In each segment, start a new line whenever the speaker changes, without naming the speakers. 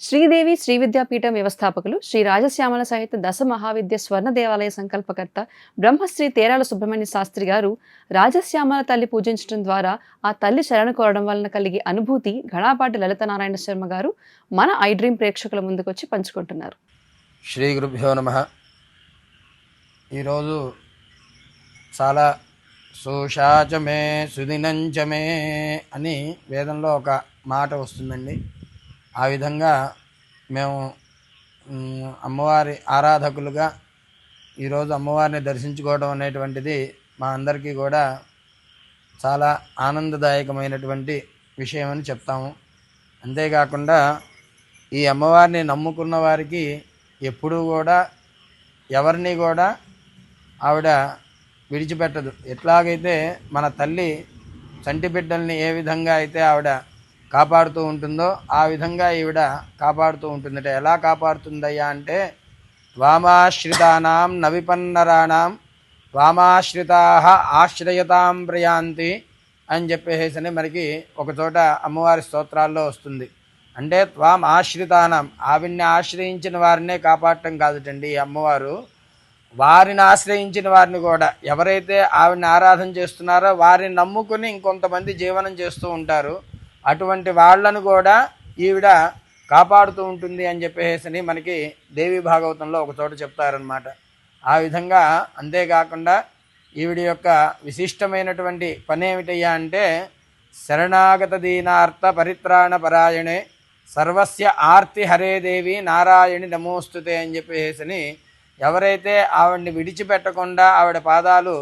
శ్రీదేవి శ్రీ విద్యాపీఠం వ్యవస్థాపకులు శ్రీ రాజశ్యామల సహిత దశ మహావిద్య స్వర్ణ దేవాలయ సంకల్పకర్త బ్రహ్మశ్రీ తేరాల సుబ్రహ్మణ్య శాస్త్రి గారు రాజశ్యామల తల్లి పూజించడం ద్వారా ఆ తల్లి శరణ కోరడం వలన కలిగే అనుభూతి ఘనాపాటి లలితనారాయణ శర్మ గారు మన ఐ డ్రీమ్ ప్రేక్షకుల ముందుకొచ్చి పంచుకుంటున్నారు.
శ్రీ గురుభ్యో నమః. ఈరోజు చాలా సుషాచమే సుదినంచమే అని వేదంలో ఒక మాట వస్తుందండి. ఆ విధంగా మేము అమ్మవారి ఆరాధకులుగా ఈరోజు అమ్మవారిని దర్శించుకోవడం అనేటువంటిది మా అందరికీ కూడా చాలా ఆనందదాయకమైనటువంటి విషయం అని చెప్తాము. అంతేకాకుండా ఈ అమ్మవారిని నమ్ముకున్న వారికి ఎప్పుడూ కూడా ఎవరిని కూడా ఆవిడ విడిచిపెట్టదు. ఎట్లాగైతే మన తల్లి చంటి బిడ్డల్ని ఏ విధంగా అయితే ఆవిడ కాపాడుతూ ఉంటుందో ఆ విధంగా ఈవిడ కాపాడుతూ ఉంటుందట. ఎలా కాపాడుతుందయ్యా అంటే వామాశ్రితానాం నవిపన్నరాణం వామాశ్రితా ఆశ్రయతాం ప్రయాంతి అని చెప్పేసి మనకి ఒకచోట అమ్మవారి స్తోత్రాల్లో వస్తుంది. అంటే త్వాం ఆశ్రితానాం, ఆవిడ్ని ఆశ్రయించిన వారినే కాపాడటం కాదుటండి ఈ అమ్మవారు, వారిని ఆశ్రయించిన వారిని కూడా, ఎవరైతే ఆవిడ్ని ఆరాధన చేస్తున్నారో వారిని నమ్ముకుని ఇంకొంతమంది జీవనం చేస్తూ ఉంటారు, అటువంటి వాళ్లను కూడా ఈవిడ కాపాడుతూ ఉంటుంది అని చెప్పేసి మనకి దేవి భాగవతంలో ఒక చోట చెప్తారనమాట. ఆ విధంగా అంతేకాకుండా ఈవిడ యొక్క విశిష్టమైనటువంటి పని ఏమిటయ్యా అంటే శరణాగత దీనార్థ పరిత్రాణ పరాయణే సర్వస్య ఆర్తి హరే దేవి నారాయణి నమోస్తుతే అని చెప్పేసి ఎవరైతే ఆవిడ్ని విడిచిపెట్టకుండా ఆవిడ పాదాలు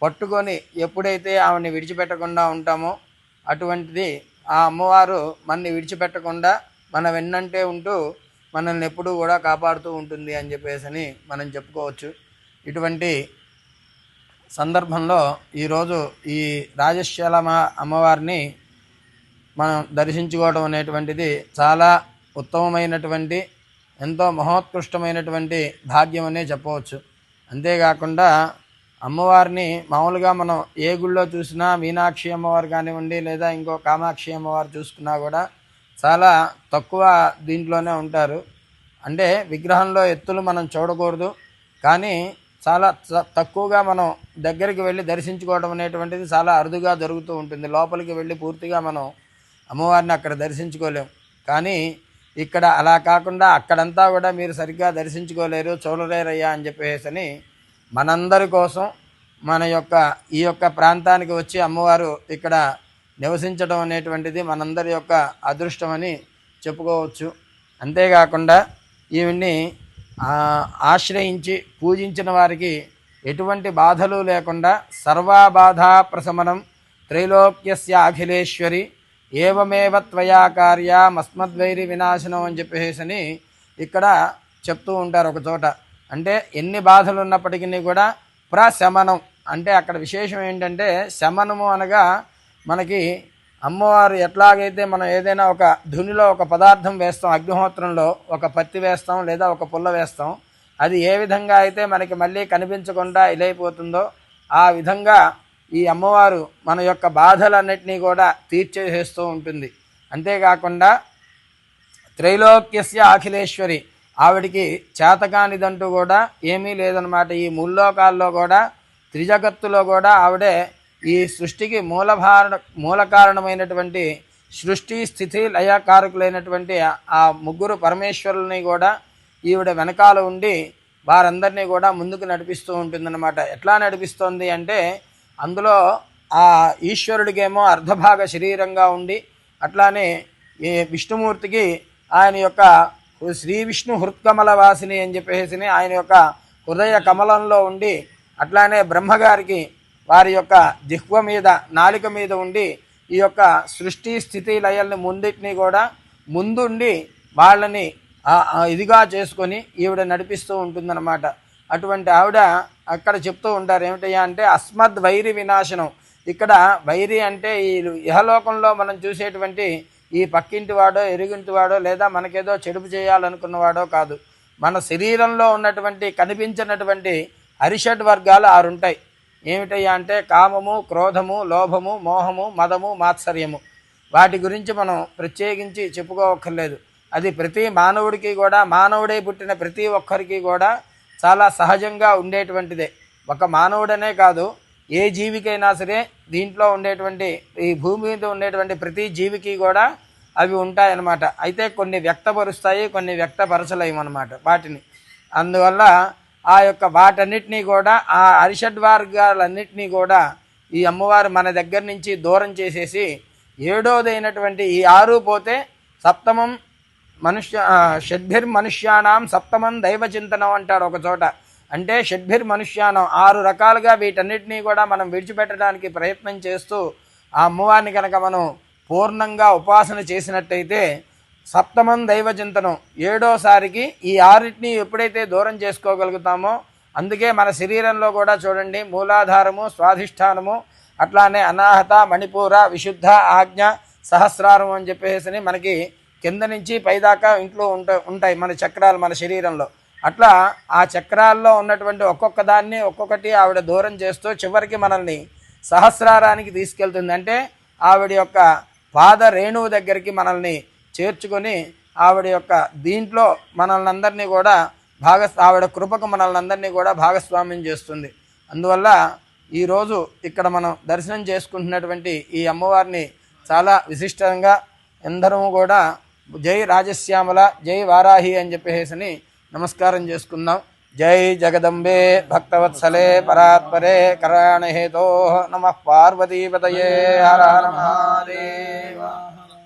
పట్టుకొని ఎప్పుడైతే ఆవిడ్ని విడిచిపెట్టకుండా ఉంటామో అటువంటిది ఆ అమ్మవారు మనని విడిచిపెట్టకుండా మన వెన్నంటే ఉంటూ మనల్ని ఎప్పుడూ కూడా కాపాడుతూ ఉంటుంది అని చెప్పేసి మనం చెప్పుకోవచ్చు. ఇటువంటి సందర్భంలో ఈరోజు ఈ రాజశ్యామ అమ్మవారిని మనం దర్శించుకోవడం అనేటువంటిది చాలా ఉత్తమమైనటువంటి ఎంతో మహోత్కృష్టమైనటువంటి భాగ్యం అనే చెప్పవచ్చు. అంతేకాకుండా అమ్మవారిని మామూలుగా మనం ఏ గుళ్ళో చూసినా మీనాక్షి అమ్మవారు కానివ్వండి లేదా ఇంకో కామాక్షి అమ్మవారు చూసుకున్నా కూడా చాలా తక్కువ దీంట్లోనే ఉంటారు. అంటే విగ్రహంలో ఎత్తులు మనం చూడకూడదు, కానీ చాలా తక్కువగా మనం దగ్గరికి వెళ్ళి దర్శించుకోవడం అనేటువంటిది చాలా అరుదుగా జరుగుతూ ఉంటుంది. లోపలికి వెళ్ళి పూర్తిగా మనం అమ్మవారిని అక్కడ దర్శించుకోలేం. కానీ ఇక్కడ అలా కాకుండా అక్కడంతా కూడా మీరు సరిగ్గా దర్శించుకోలేరు, చూడలేరయ్యా అని చెప్పేసి మనందరి కోసం ఈ యొక్క ప్రాంతానికి వచ్చి అమ్మవారు ఇక్కడ నివసించడం అనేటువంటిది మనందరి యొక్క అదృష్టమని చెప్పుకోవచ్చు. అంతేకాకుండా ఈవిడ్ని ఆశ్రయించి పూజించిన వారికి ఎటువంటి బాధలు లేకుండా సర్వబాధా ప్రశమనం త్రైలోక్యస్య అఖిలేశ్వరి ఏవమేవ త్వయా కార్యమస్మద్వైరి వినాశనం అని చెప్పేసి ఇక్కడ చెప్తూ ఉంటారు ఒక చోట. అంటే ఎన్ని బాధలు ఉన్నప్పటికీ కూడా ప్రశమనం అంటే అక్కడ విశేషం ఏంటంటే శమనము అనగా మనకి అమ్మవారు ఎట్లాగైతే మనం ఏదైనా ఒక ధునిలో ఒక పదార్థం వేస్తాం, అగ్నిహోత్రంలో ఒక పత్తి వేస్తాం లేదా ఒక పుల్ల వేస్తాం, అది ఏ విధంగా అయితే మనకి మళ్ళీ కనిపించకుండా ఇదైపోతుందో ఆ విధంగా ఈ అమ్మవారు మన యొక్క బాధలన్నిటినీ కూడా తీర్చేసేస్తూ ఉంటుంది. అంతేకాకుండా త్రైలోక్యస్య అఖిలేశ్వరి, ఆవిడికి చేతకానిదంటూ కూడా ఏమీ లేదనమాట. ఈ ముల్లోకాల్లో కూడా త్రిజగత్తులో కూడా ఆవిడే ఈ సృష్టికి మూల కారణమైనటువంటి సృష్టి స్థితి లయకారకులైనటువంటి ఆ ముగ్గురు పరమేశ్వరుల్ని కూడా ఈవిడ వెనకాల ఉండి వారందరినీ కూడా ముందుకు నడిపిస్తూ ఉంటుందన్నమాట. ఎట్లా నడిపిస్తోంది అంటే అందులో ఆ ఈశ్వరుడికేమో అర్ధభాగ శరీరంగా ఉండి, అట్లానే ఈ విష్ణుమూర్తికి ఆయన యొక్క శ్రీ విష్ణు హృత్కమల వాసిని అని చెప్పేసి ఆయన యొక్క హృదయ కమలంలో ఉండి, అట్లానే బ్రహ్మగారికి వారి యొక్క జిహ్వ మీద నాలిక మీద ఉండి ఈ యొక్క సృష్టి స్థితి లయల్ని ముందుటిని కూడా ముందుండి వాళ్ళని ఇదిగా చేసుకొని ఈవిడ నడిపిస్తూ ఉంటుందన్నమాట. అటువంటి ఆవిడ అక్కడ చెప్తూ ఉంటారు ఏమిటయ్యా అంటే అస్మద్ వైరి వినాశనం. ఇక్కడ వైరి అంటే ఈ ఇహలోకంలో మనం చూసేటువంటి ఈ పక్కింటి వాడో ఎరుగింటి వాడో లేదా మనకేదో చెడుపు చేయాలనుకున్నవాడో కాదు. మన శరీరంలో ఉన్నటువంటి కనిపించినటువంటి అరిషడ్ వర్గాలు 6 ఉంటాయి. ఏమిటయ్యా అంటే కామము, క్రోధము, లోభము, మోహము, మదము, మాత్సర్యము. వాటి గురించి మనం ప్రత్యేకించి చెప్పుకోవక్కర్లేదు. అది ప్రతి మానవుడికి కూడా, మానవుడే పుట్టిన ప్రతి ఒక్కరికి కూడా చాలా సహజంగా ఉండేటువంటిదే. ఒక మానవుడనే కాదు, ఏ జీవికైనా సరే దీంట్లో ఉండేటువంటి, ఈ భూమి మీద ఉండేటువంటి ప్రతి జీవికి కూడా అవి ఉంటాయన్నమాట. అయితే కొన్ని వ్యక్తపరుస్తాయి, కొన్ని వ్యక్తపరచలేమన్నమాట వాటిని. అందువల్ల ఆ యొక్క వాటన్నిటినీ కూడా, ఆ అరిషడ్వర్గాలన్నింటినీ కూడా ఈ అమ్మవారు మన దగ్గర నుంచి దూరం చేసేసి, ఏడోదైనటువంటి ఈ 6 పోతే సప్తమం షడ్భిర్మనుష్యానాం సప్తమం దైవచింతనం అంటాడు ఒక చోట. అంటే షడ్భిర్మనుష్యానం 6 రకాలుగా వీటన్నిటినీ కూడా మనం విడిచిపెట్టడానికి ప్రయత్నం చేస్తూ ఆ అమ్మవారిని కనుక మనం పూర్ణంగా ఉపాసన చేసినట్టయితే సప్తమం దైవచింతనం, 7వసారికి ఈ 6టిని ఎప్పుడైతే దూరం చేసుకోగలుగుతామో, అందుకే మన శరీరంలో కూడా చూడండి, మూలాధారము, స్వాధిష్టానము, అట్లానే అనాహత, మణిపూర, విశుద్ధ, ఆజ్ఞ, సహస్రారం అని చెప్పేసి మనకి కింద నుంచి పైదాకా ఇంట్లో ఉంటాయి మన చక్రాలు మన శరీరంలో. అట్లా ఆ చక్రాల్లో ఉన్నటువంటి ఒక్కొక్క దాన్ని ఒక్కొక్కటి ఆవిడ దూరం చేస్తూ చివరికి మనల్ని సహస్రారానికి తీసుకెళ్తుంది. అంటే ఆవిడ యొక్క పాద రేణువు దగ్గరికి మనల్ని చేర్చుకొని ఆవిడ యొక్క దీంట్లో మనల్ని అందరినీ కూడా ఆవిడ కృపకు మనల్ని అందరినీ కూడా భాగస్వామ్యం చేస్తుంది. అందువల్ల ఈరోజు ఇక్కడ మనం దర్శనం చేసుకుంటున్నటువంటి ఈ అమ్మవారిని చాలా విశిష్టంగా అందరము కూడా జై రాజశ్యామల, జై వారాహి అని చెప్పేసి నమస్కారం చేసుకుందాం. జై జగదంబే భక్తవత్సలే పరాత్పరే కరాణహేతో నమః పార్వతీపతయే హర హర మహాదేవ.